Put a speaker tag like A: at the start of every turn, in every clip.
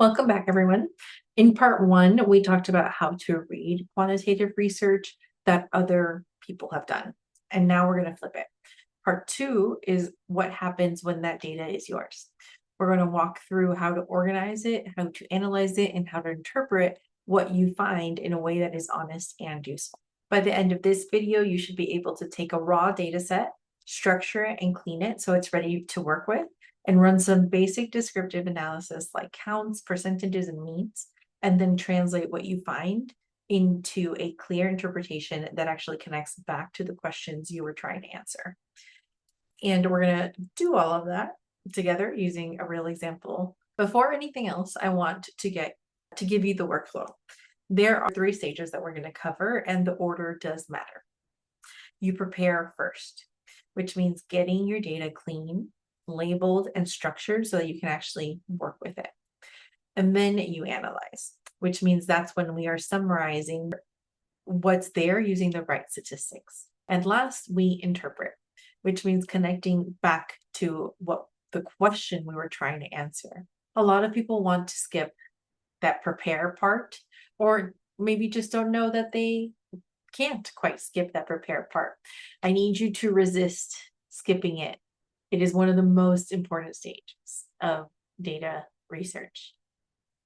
A: Welcome back, everyone. In part one, we talked about how to read quantitative research that other people have done. And now we're going to flip it. Part two is what happens when that data is yours. We're going to walk through how to organize it, how to analyze it, and how to interpret what you find in a way that is honest and useful. By the end of this video, you should be able to take a raw data set, structure it, and clean it so it's ready to work with, and run some basic descriptive analysis like counts, percentages, and means, and then translate what you find into a clear interpretation that actually connects back to the questions you were trying to answer. And we're going to do all of that together using a real example. Before anything else, I want to give you the workflow. There are 3 stages that we're going to cover, and the order does matter. You prepare first, which means getting your data clean, labeled, and structured so that you can actually work with it. And then you analyze, which means that's when we are summarizing what's there using the right statistics. And last, we interpret, which means connecting back to what the question we were trying to answer. A lot of people want to skip that prepare part, or maybe just don't know that they can't quite skip that prepare part. I need you to resist skipping it. It is one of the most important stages of data research.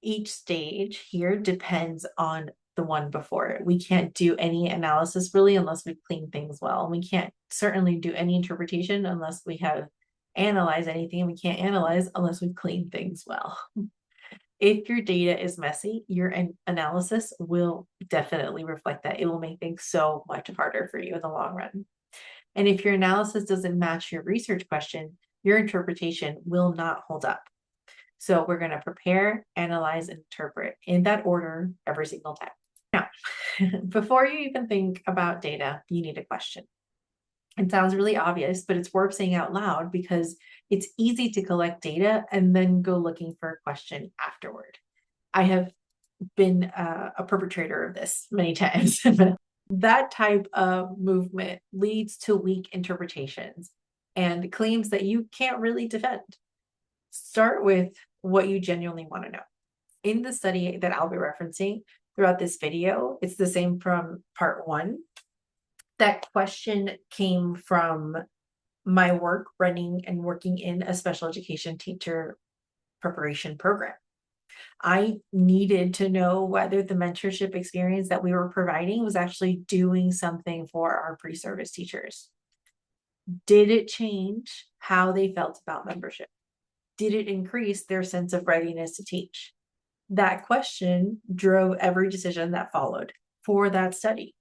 A: Each stage here depends on the one before it. We can't do any analysis really unless we clean things well. And we can't certainly do any interpretation unless we have analyzed anything. And we can't analyze unless we clean things well. If your data is messy, your analysis will definitely reflect that. It will make things so much harder for you in the long run. And if your analysis doesn't match your research question, your interpretation will not hold up. So we're going to prepare, analyze, and interpret in that order every single time. Now, before you even think about data, you need a question. It sounds really obvious, but it's worth saying out loud because it's easy to collect data and then go looking for a question afterward. I have been a perpetrator of this many times. That type of movement leads to weak interpretations and claims that you can't really defend. Start with what you genuinely want to know. In the study that I'll be referencing throughout this video, it's the same from part 1. That question came from my work running and working in a special education teacher preparation program. I needed to know whether the mentorship experience that we were providing was actually doing something for our pre-service teachers. Did it change how they felt about membership? Did it increase their sense of readiness to teach? That question drove every decision that followed for that study.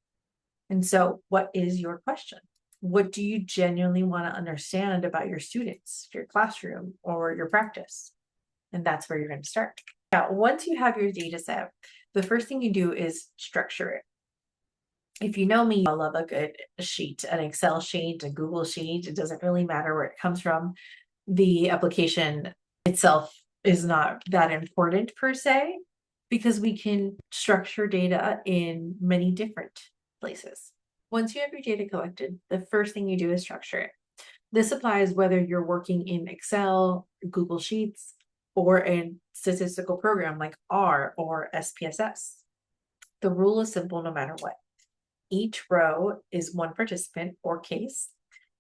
A: And so, what is your question? What do you genuinely want to understand about your students, your classroom, or your practice? And that's where you're going to start. Now, once you have your data set, the first thing you do is structure it. If you know me, I love a good sheet, an Excel sheet, a Google sheet. It doesn't really matter where it comes from. The application itself is not that important per se, because we can structure data in many different places. Once you have your data collected, the first thing you do is structure it. This applies whether you're working in Excel, Google Sheets, or a statistical program like R or SPSS. The rule is simple no matter what. Each row is one participant or case,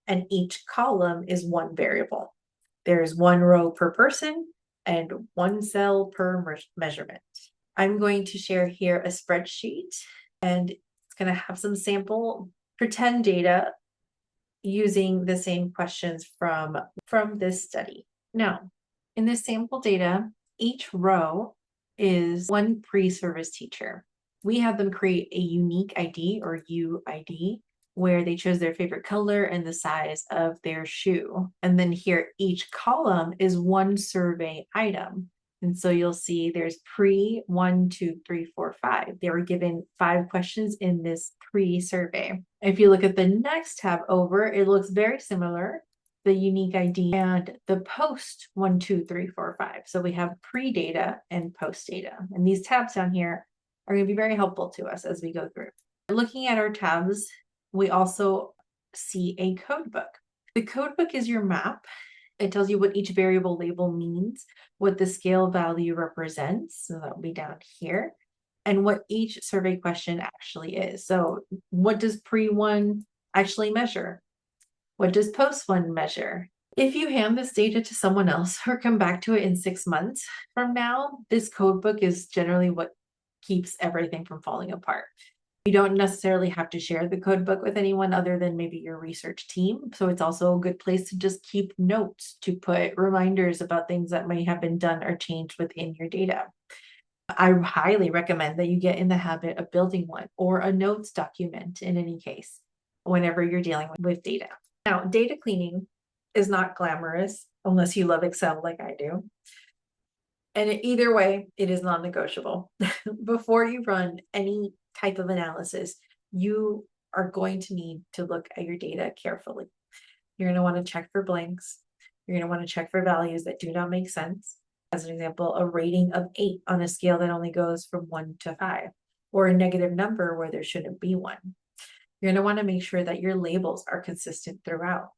A: and each column is one variable. There's one row per person and one cell per measurement. I'm going to share here a spreadsheet, and it's going to have some sample pretend data using the same questions from this study. Now, in this sample data, each row is one pre-service teacher. We have them create a unique ID or UID where they chose their favorite color and the size of their shoe. And then here, each column is one survey item. And so you'll see there's pre 1, 2, 3, 4, 5. They were given 5 questions in this pre-survey. If you look at the next tab over, it looks very similar, the unique ID and the post 1, 2, 3, 4, 5. So we have pre-data and post data. And these tabs down here are going to be very helpful to us as we go through. Looking at our tabs, we also see a code book. The code book is your map It tells you what each variable label means, what the scale value represents, so that will be down here, and what each survey question actually is. So what does pre-1 actually measure? What does post-1 measure? If you hand this data to someone else or come back to it in 6 months from now, this code book is generally what keeps everything from falling apart. You don't necessarily have to share the code book with anyone other than maybe your research team. So it's also a good place to just keep notes, to put reminders about things that may have been done or changed within your data. I highly recommend that you get in the habit of building one or a notes document in any case, whenever you're dealing with data. Now, data cleaning is not glamorous unless you love Excel like I do. And either way, it is non-negotiable. Before you run any type of analysis, you are going to need to look at your data carefully. You're going to want to check for blanks. You're going to want to check for values that do not make sense. As an example, a rating of 8 on a scale that only goes from 1 to 5, or a negative number where there shouldn't be one. You're going to want to make sure that your labels are consistent throughout.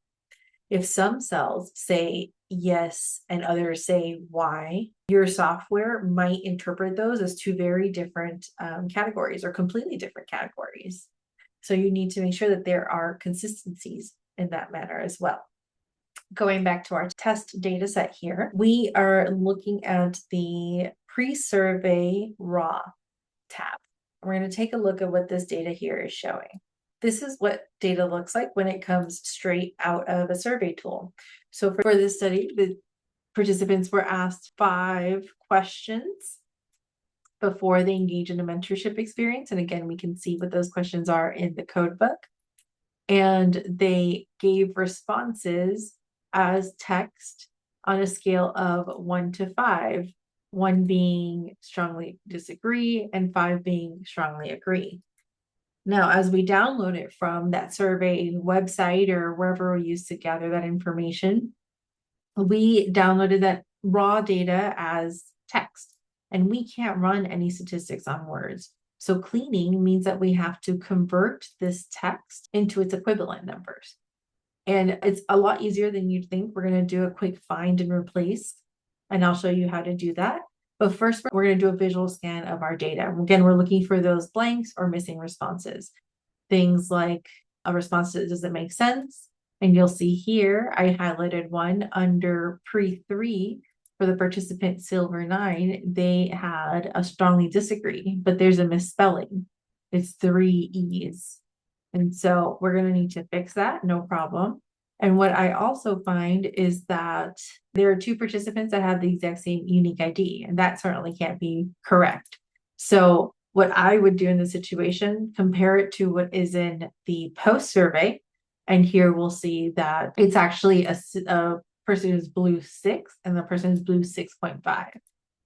A: If some cells say yes and others say why, your software might interpret those as two very different categories or completely different categories. So you need to make sure that there are consistencies in that manner as well. Going back to our test data set here, we are looking at the pre-survey raw tab. We're going to take a look at what this data here is showing. This is what data looks like when it comes straight out of a survey tool. So for this study, the participants were asked 5 questions before they engage in a mentorship experience. And again, we can see what those questions are in the code book. And they gave responses as text on a scale of 1 to 5, 1 being strongly disagree and 5 being strongly agree. Now, as we download it from that survey website or wherever we use to gather that information, we downloaded that raw data as text, and we can't run any statistics on words. So cleaning means that we have to convert this text into its equivalent numbers. And it's a lot easier than you'd think. We're going to do a quick find and replace, and I'll show you how to do that. But first, we're going to do a visual scan of our data. Again, we're looking for those blanks or missing responses. Things like a response that doesn't make sense. And you'll see here, I highlighted one under pre-3 for the participant Silver 9. They had a strongly disagree, but there's a misspelling. It's 3 E's. And so we're going to need to fix that, no problem. And what I also find is that there are 2 participants that have the exact same unique ID, and that certainly can't be correct. So what I would do in this situation, compare it to what is in the post survey. And here we'll see that it's actually a person who's blue 6 and the person who's blue 6.5.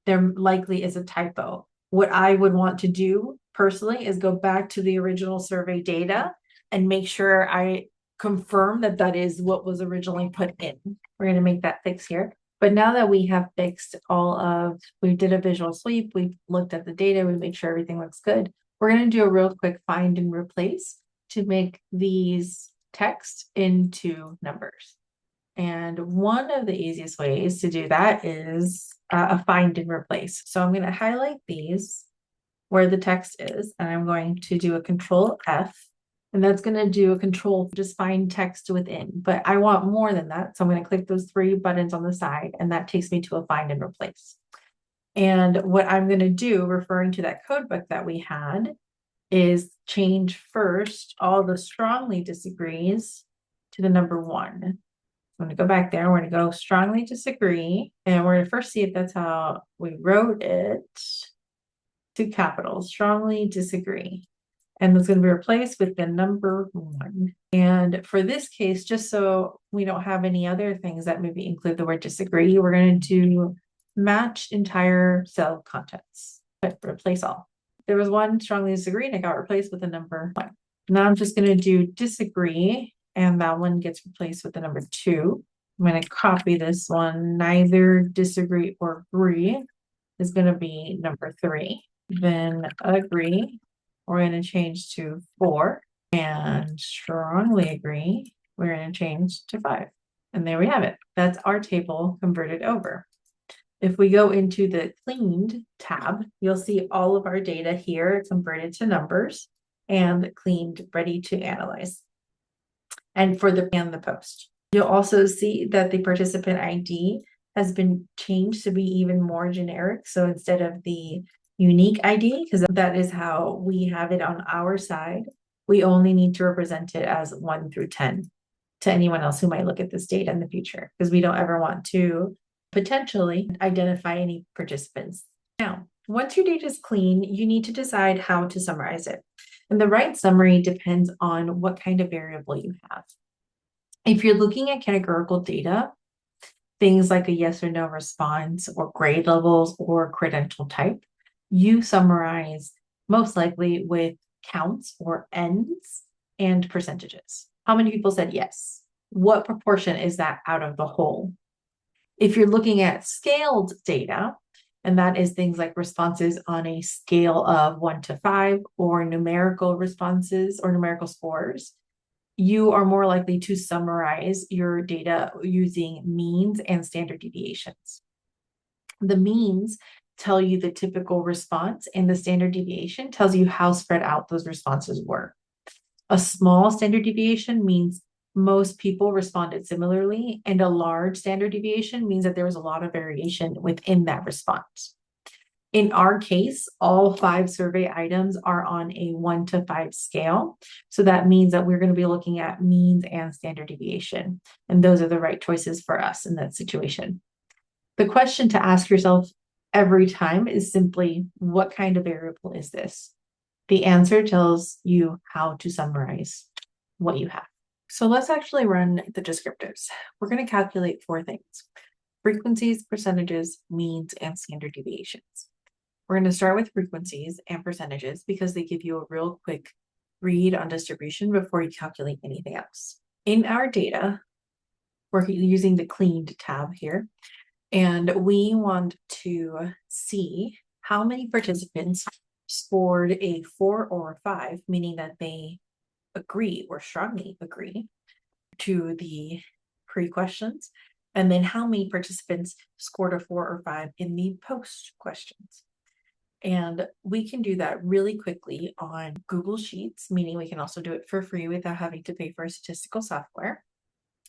A: There likely is a typo. What I would want to do personally is go back to the original survey data and make sure I confirm that that is what was originally put in. We're going to make that fix here. But now that we have fixed we did a visual sweep, we looked at the data, we made sure everything looks good. We're going to do a real quick find and replace to make these text into numbers. And one of the easiest ways to do that is a find and replace. So I'm going to highlight these where the text is, and I'm going to do a Control F. And that's going to do a control, just find text within. But I want more than that. So I'm going to click those 3 buttons on the side, and that takes me to a find and replace. And what I'm going to do, referring to that code book that we had, is change first all the strongly disagrees to the number 1. I'm going to go back there. We're going to go strongly disagree. And we're going to first see if that's how we wrote it. 2 capitals, strongly disagree. And it's going to be replaced with the number 1. And for this case, just so we don't have any other things that maybe include the word disagree, we're going to do match entire cell contents, but replace all. There was 1 strongly disagree and it got replaced with the number 1. Now I'm just going to do disagree, and that one gets replaced with the number 2. I'm going to copy this one, neither disagree or agree is going to be number 3. Then agree, we're going to change to 4, and strongly agree, we're going to change to 5. And there we have it. That's our table converted over. If we go into the cleaned tab, you'll see all of our data here converted to numbers and cleaned, ready to analyze. And for the post. You'll also see that the participant ID has been changed to be even more generic. So instead of the unique ID, because that is how we have it on our side, we only need to represent it as 1 through 10 to anyone else who might look at this data in the future, because we don't ever want to potentially identify any participants. Now, once your data is clean, you need to decide how to summarize it. And the right summary depends on what kind of variable you have. If you're looking at categorical data, things like a yes or no response or grade levels or credential type, you summarize most likely with counts or ends and percentages. How many people said yes? What proportion is that out of the whole? If you're looking at scaled data, and that is things like responses on a scale of 1 to 5 or numerical responses or numerical scores, you are more likely to summarize your data using means and standard deviations. The means tell you the typical response, and the standard deviation tells you how spread out those responses were. A small standard deviation means most people responded similarly, and a large standard deviation means that there was a lot of variation within that response. In our case, all 5 survey items are on a 1 to 5 scale. So that means that we're going to be looking at means and standard deviation. And those are the right choices for us in that situation. The question to ask yourself every time is simply, what kind of variable is this? The answer tells you how to summarize what you have. So let's actually run the descriptives. We're going to calculate 4 things: frequencies, percentages, means, and standard deviations. We're going to start with frequencies and percentages because they give you a real quick read on distribution before you calculate anything else. In our data, we're using the cleaned tab here, and we want to see how many participants scored a 4 or a 5, meaning that they agree or strongly agree to the pre-questions, and then how many participants scored a 4 or 5 in the post questions. And we can do that really quickly on Google Sheets, meaning we can also do it for free without having to pay for statistical software.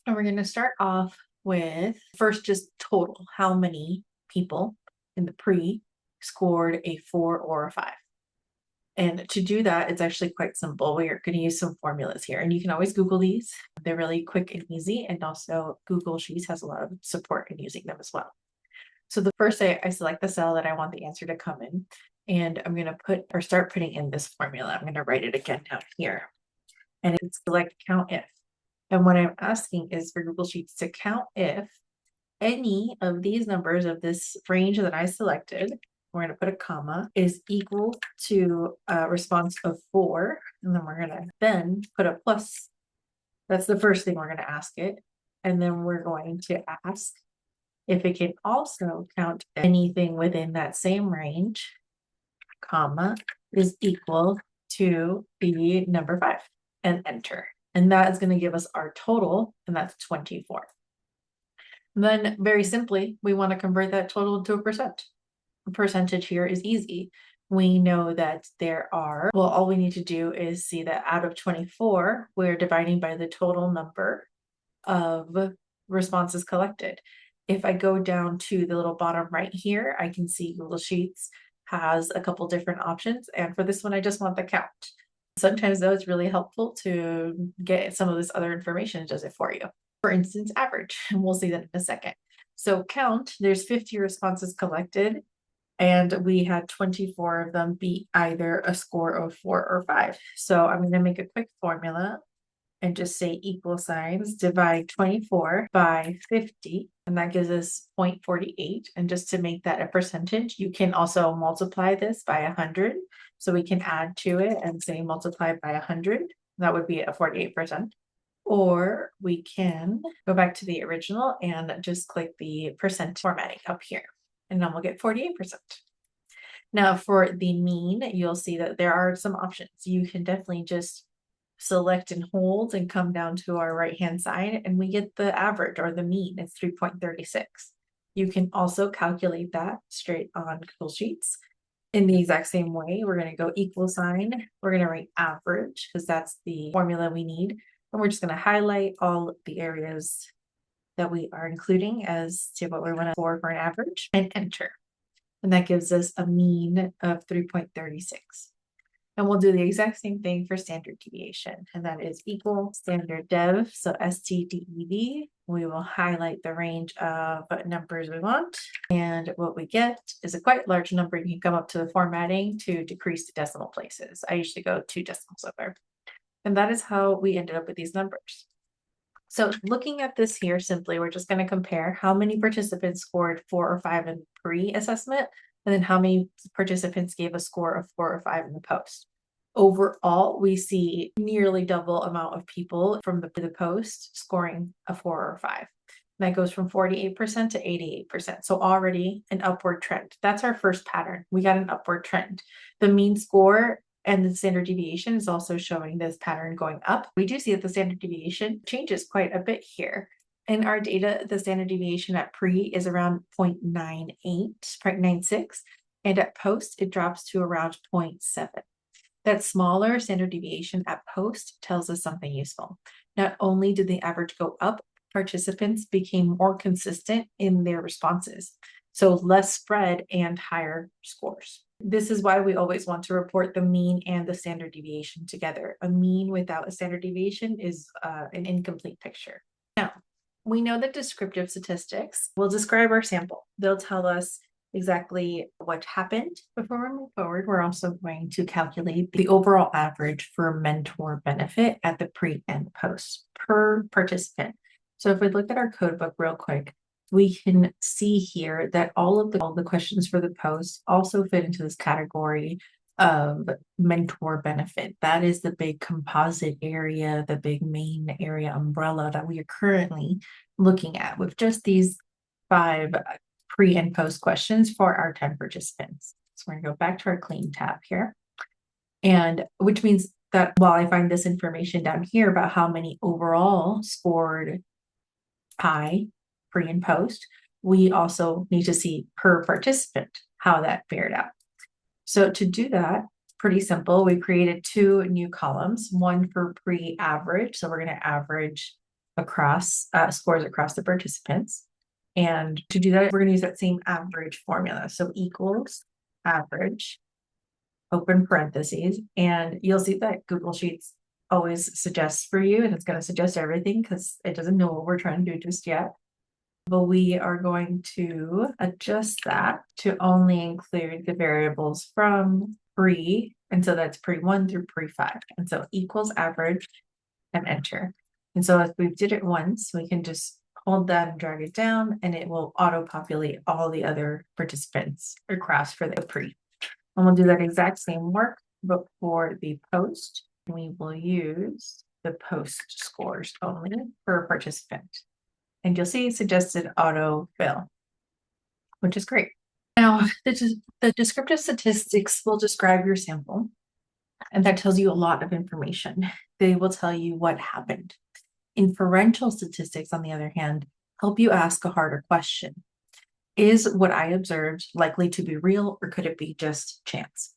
A: And we're going to start off with first just total, how many people in the pre scored a 4 or a 5. And to do that, it's actually quite simple. We're going to use some formulas here, and you can always Google these. They're really quick and easy, and also Google Sheets has a lot of support in using them as well. So the first, I select the cell that I want the answer to come in, and I'm going to start putting in this formula. I'm going to write it again down here, and it's select count if. And what I'm asking is for Google Sheets to count if any of these numbers of this range that I selected, we're going to put a comma, is equal to a response of 4, and then we're going to then put a plus. That's the first thing we're going to ask it, and then we're going to ask if it can also count anything within that same range, comma, is equal to the number 5, and enter. And that is going to give us our total, and that's 24. And then very simply, we want to convert that total to a percent. The percentage here is easy. We know that all we need to do is see that out of 24, we're dividing by the total number of responses collected. If I go down to the little bottom right here, I can see Google Sheets has a couple different options. And for this one, I just want the count. Sometimes though, it's really helpful to get some of this other information. It does it for you. For instance, average, and we'll see that in a second. So count, there's 50 responses collected, and we had 24 of them be either a score of 4 or 5. So I'm going to make a quick formula and just say equal signs, divide 24 by 50, and that gives us 0.48. And just to make that a percentage, you can also multiply this by 100. So we can add to it and say multiply by 100. That would be a 48%. Or we can go back to the original and just click the percent formatting up here, and then we'll get 48%. Now for the mean, you'll see that there are some options. You can definitely just select and hold and come down to our right-hand side, and we get the average or the mean. It's 3.36. You can also calculate that straight on Google Sheets. In the exact same way, we're going to go equal sign. We're going to write average because that's the formula we need. And we're just going to highlight all the areas that we are including as to what we want to score for an average and enter. And that gives us a mean of 3.36. And we'll do the exact same thing for standard deviation. And that is equal standard dev. So STDEV, we will highlight the range of numbers we want. And what we get is a quite large number. You can come up to the formatting to decrease the decimal places. I usually go 2 decimals over. And that is how we ended up with these numbers. So looking at this here, simply, we're just going to compare how many participants scored 4 or 5 in pre-assessment, and then how many participants gave a score of 4 or 5 in the post. Overall, we see nearly double amount of people from the post scoring a 4 or 5. And that goes from 48% to 88%. So already an upward trend. That's our first pattern. We got an upward trend. The mean score and the standard deviation is also showing this pattern going up. We do see that the standard deviation changes quite a bit here. In our data, the standard deviation at pre is around 0.98, 0.96, and at post, it drops to around 0.7. That smaller standard deviation at post tells us something useful. Not only did the average go up, participants became more consistent in their responses. So less spread and higher scores. This is why we always want to report the mean and the standard deviation together. A mean without a standard deviation is an incomplete picture. Now, we know that descriptive statistics will describe our sample. They'll tell us exactly what happened. Before we move forward, we're also going to calculate the overall average for mentor benefit at the pre and post per participant. So if we look at our code book real quick, we can see here that all of the questions for the post also fit into this category of mentor benefit. That is the big composite area, the big main area umbrella that we are currently looking at with just these 5 pre and post questions for our 10 participants. So we're going to go back to our clean tab here. And which means that while I find this information down here about how many overall scored high, pre and post, we also need to see per participant how that fared out. So to do that, pretty simple. We created 2 new columns, one for pre-average. So we're going to average across scores across the participants. And to do that, we're going to use that same average formula. So equals average, open parentheses, and you'll see that Google Sheets always suggests for you, and it's going to suggest everything because it doesn't know what we're trying to do just yet. But we are going to adjust that to only include the variables from pre, and so that's pre-1 through pre-5. And so equals average and enter. And so if we did it once, we can just hold that and drag it down, and it will auto-populate all the other participants across for the pre. And we'll do that exact same work, but for the post, we will use the post scores only per participant. And you'll see suggested autofill, which is great. Now, the descriptive statistics will describe your sample, and that tells you a lot of information. They will tell you what happened. Inferential statistics, on the other hand, help you ask a harder question. Is what I observed likely to be real, or could it be just chance?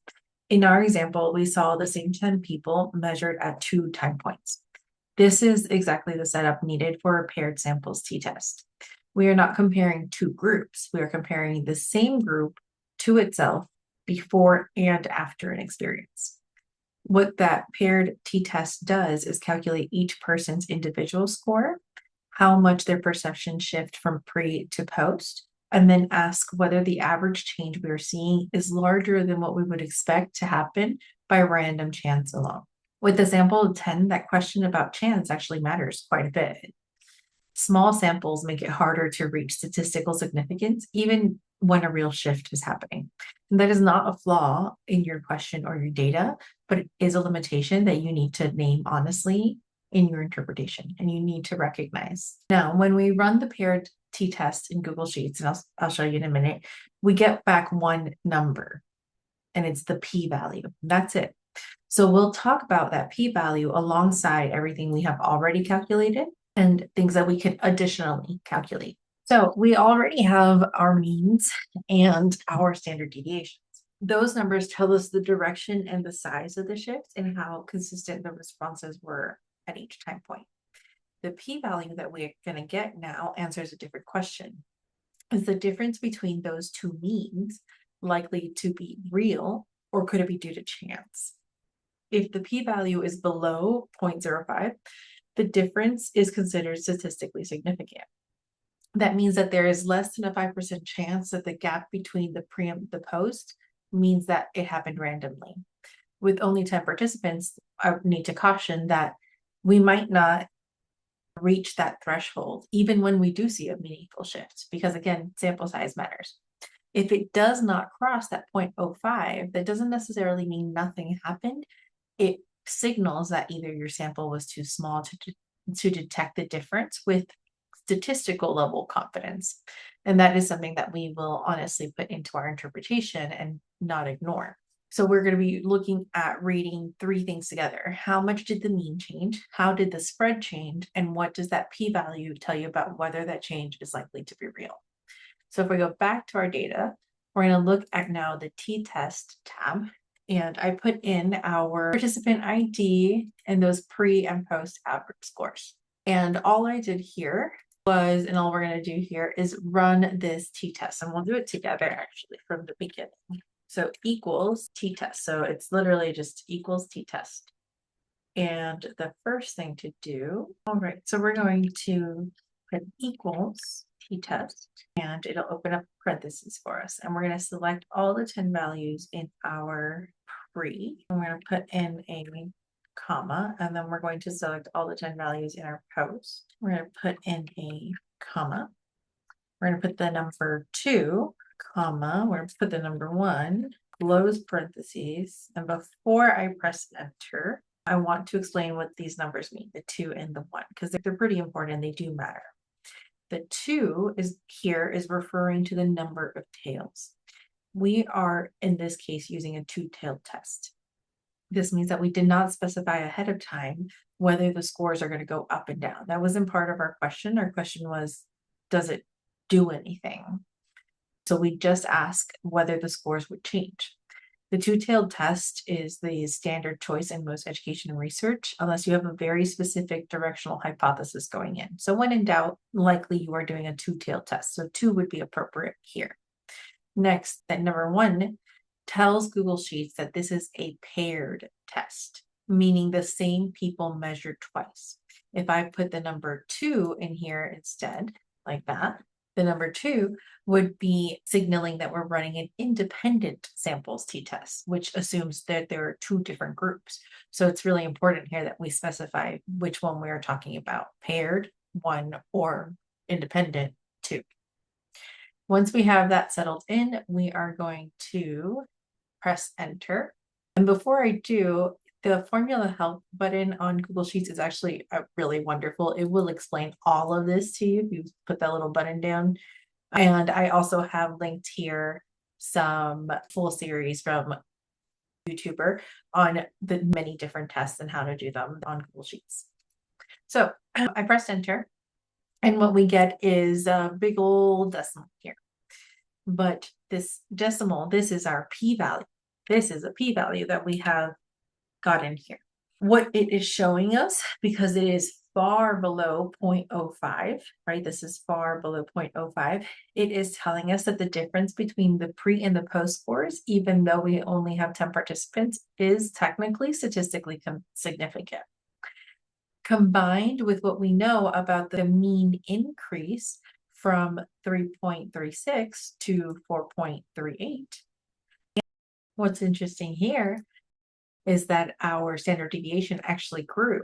A: In our example, we saw the same 10 people measured at 2 time points. This is exactly the setup needed for a paired samples t-test. We are not comparing 2 groups. We are comparing the same group to itself before and after an experience. What that paired t-test does is calculate each person's individual score, how much their perception shift from pre to post, and then ask whether the average change we are seeing is larger than what we would expect to happen by random chance alone. With the sample of 10, that question about chance actually matters quite a bit. Small samples make it harder to reach statistical significance, even when a real shift is happening. And that is not a flaw in your question or your data, but it is a limitation that you need to name honestly in your interpretation, and you need to recognize. Now, when we run the paired t-test in Google Sheets, and I'll show you in a minute, we get back one number, and it's the p-value. That's it. So we'll talk about that p-value alongside everything we have already calculated and things that we can additionally calculate. So we already have our means and our standard deviations. Those numbers tell us the direction and the size of the shift and how consistent the responses were at each time point. The p-value that we're going to get now answers a different question. Is the difference between those two means likely to be real, or could it be due to chance? If the p-value is below 0.05, the difference is considered statistically significant. That means that there is less than a 5% chance that the gap between the pre and the post means that it happened randomly. With only 10 participants, I need to caution that we might not reach that threshold, even when we do see a meaningful shift, because again, sample size matters. If it does not cross that 0.05, that doesn't necessarily mean nothing happened. It signals that either your sample was too small to detect the difference with statistical level confidence. And that is something that we will honestly put into our interpretation and not ignore. So we're going to be looking at reading three things together. How much did the mean change? How did the spread change? And what does that p-value tell you about whether that change is likely to be real? So if we go back to our data, we're going to look at now the t-test tab. And I put in our participant ID and those pre and post average scores. And all I did here was, and all we're going to do here is run this t-test. And we'll do it together actually from the beginning. So equals t-test. So it's literally just equals t-test. And the first thing to do, all right, so we're going to put equals t-test, and it'll open up parentheses for us. And we're going to select all the 10 values in our pre. And we're going to put in a comma, and then we're going to select all the 10 values in our post. We're going to put in a comma. We're going to put the number 2, comma, we're going to put the number 1, close parentheses, and before I press enter, I want to explain what these numbers mean, the 2 and the 1, because they're pretty important and they do matter. The 2 is referring to the number of tails. We are, in this case, using a two-tailed test. This means that we did not specify ahead of time whether the scores are going to go up and down. That wasn't part of our question. Our question was, does it do anything? So we just ask whether the scores would change. The two-tailed test is the standard choice in most education and research, unless you have a very specific directional hypothesis going in. So when in doubt, likely you are doing a two-tailed test. So 2 would be appropriate here. Next, that number 1 tells Google Sheets that this is a paired test, meaning the same people measured twice. If I put the number 2 in here instead, like that, the number 2 would be signaling that we're running an independent samples t-test, which assumes that there are 2 different groups. So it's really important here that we specify which one we are talking about, paired 1 or independent 2. Once we have that settled in, we are going to press enter. And before I do, the formula help button on Google Sheets is actually really wonderful. It will explain all of this to you if you put that little button down. And I also have linked here some full series from YouTuber on the many different tests and how to do them on Google Sheets. So I pressed enter, and what we get is a big old decimal here. But this decimal, this is our p-value. This is a p-value that we have got in here. What it is showing us, because it is far below 0.05, right? This is far below 0.05. It is telling us that the difference between the pre and the post scores, even though we only have 10 participants, is technically statistically significant. Combined with what we know about the mean increase from 3.36 to 4.38. What's interesting here is that our standard deviation actually grew.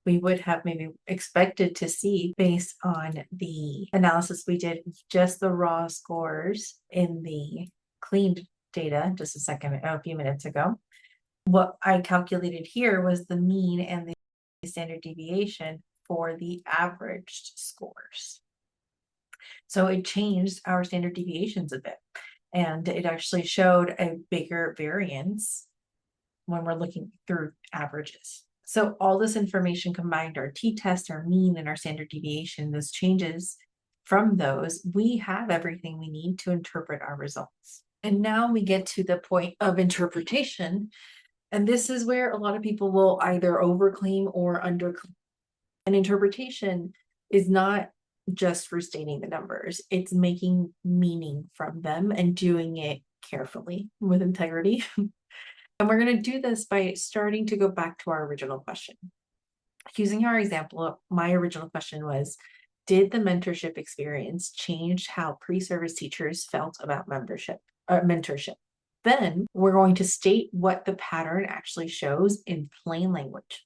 A: We would have maybe expected to see, based on the analysis we did, just the raw scores in the cleaned data just a few minutes ago. What I calculated here was the mean and the standard deviation for the averaged scores. So it changed our standard deviations a bit, and it actually showed a bigger variance when we're looking through averages. So all this information combined, our t-test, our mean, and our standard deviation, those changes from those, we have everything we need to interpret our results. And now we get to the point of interpretation. And this is where a lot of people will either overclaim or underclaim. An interpretation is not just for stating the numbers, it's making meaning from them and doing it carefully with integrity. And we're going to do this by starting to go back to our original question. Using our example, my original question was, did the mentorship experience change how pre-service teachers felt about mentorship? Then we're going to state what the pattern actually shows in plain language.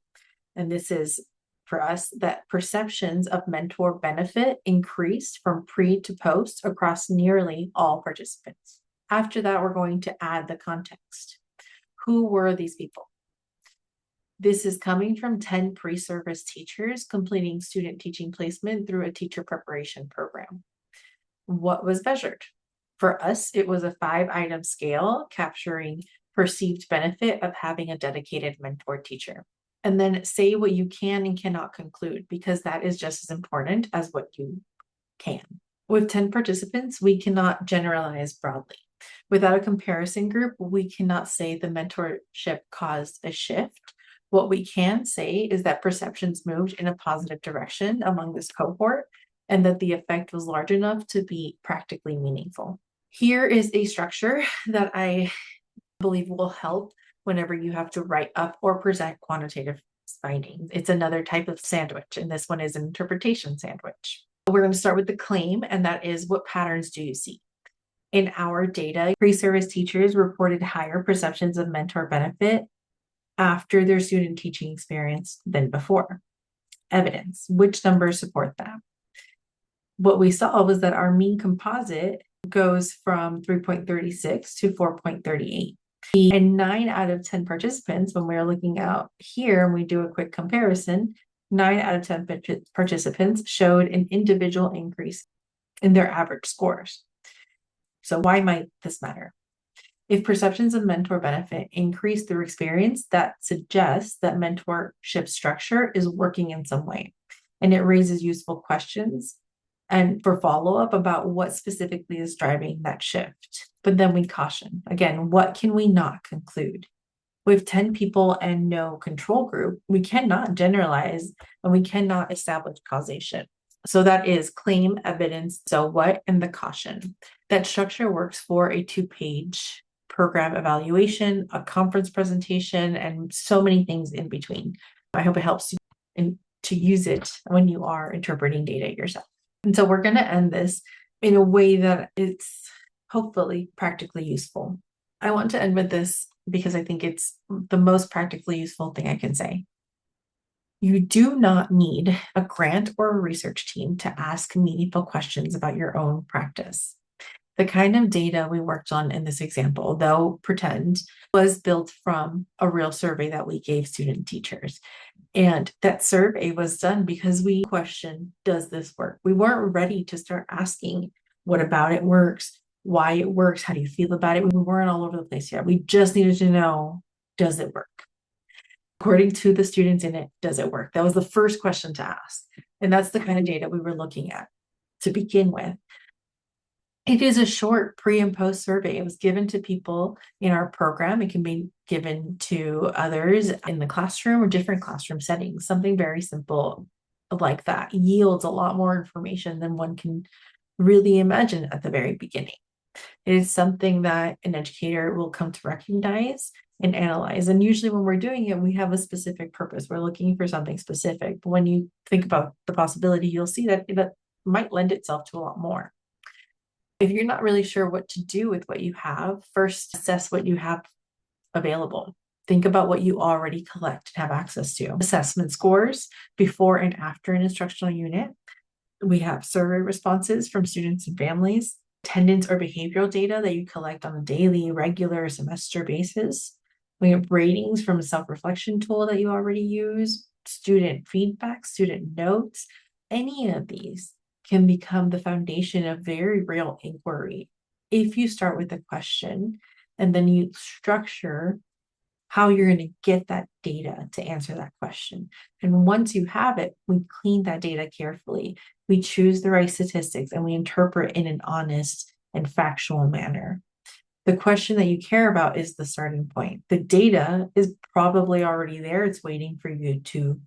A: And this is for us that perceptions of mentor benefit increased from pre to post across nearly all participants. After that, we're going to add the context. Who were these people? This is coming from 10 pre-service teachers completing student teaching placement through a teacher preparation program. What was measured? For us, it was a 5-item scale capturing perceived benefit of having a dedicated mentor teacher. And then say what you can and cannot conclude, because that is just as important as what you can. With 10 participants, we cannot generalize broadly. Without a comparison group, we cannot say the mentorship caused a shift. What we can say is that perceptions moved in a positive direction among this cohort and that the effect was large enough to be practically meaningful. Here is a structure that I believe will help whenever you have to write up or present quantitative findings. It's another type of sandwich, and this one is an interpretation sandwich. We're going to start with the claim, and that is, what patterns do you see? In our data, pre-service teachers reported higher perceptions of mentor benefit after their student teaching experience than before. Evidence. Which numbers support that? What we saw was that our mean composite goes from 3.36 to 4.38. And 9 out of 10 participants, when we're looking out here and we do a quick comparison, 9 out of 10 participants showed an individual increase in their average scores. So why might this matter? If perceptions of mentor benefit increase through experience, that suggests that mentorship structure is working in some way, and it raises useful questions and for follow-up about what specifically is driving that shift. But then we caution, again, what can we not conclude? With 10 people and no control group, we cannot generalize and we cannot establish causation. So that is claim, evidence, so what, and the caution. That structure works for a 2-page program evaluation, a conference presentation, and so many things in between. I hope it helps you to use it when you are interpreting data yourself. And so we're going to end this in a way that it's hopefully practically useful. I want to end with this because I think it's the most practically useful thing I can say. You do not need a grant or a research team to ask meaningful questions about your own practice. The kind of data we worked on in this example, though pretend, was built from a real survey that we gave student teachers. And that survey was done because we questioned, does this work? We weren't ready to start asking what about it works, why it works, how do you feel about it? We weren't all over the place yet. We just needed to know, does it work? According to the students in it, does it work? That was the first question to ask. And that's the kind of data we were looking at to begin with. It is a short pre and post survey. It was given to people in our program. It can be given to others in the classroom or different classroom settings. Something very simple like that yields a lot more information than one can really imagine at the very beginning. It is something that an educator will come to recognize and analyze. And usually when we're doing it, we have a specific purpose. We're looking for something specific. But when you think about the possibility, you'll see that it might lend itself to a lot more. If you're not really sure what to do with what you have, first assess what you have available. Think about what you already collect and have access to. Assessment scores before and after an instructional unit. We have survey responses from students and families, attendance or behavioral data that you collect on a daily, regular, semester basis. We have ratings from a self-reflection tool that you already use, student feedback, student notes. Any of these can become the foundation of very real inquiry if you start with a question and then you structure how you're going to get that data to answer that question. And once you have it, we clean that data carefully. We choose the right statistics and we interpret in an honest and factual manner. The question that you care about is the starting point. The data is probably already there. It's waiting for you to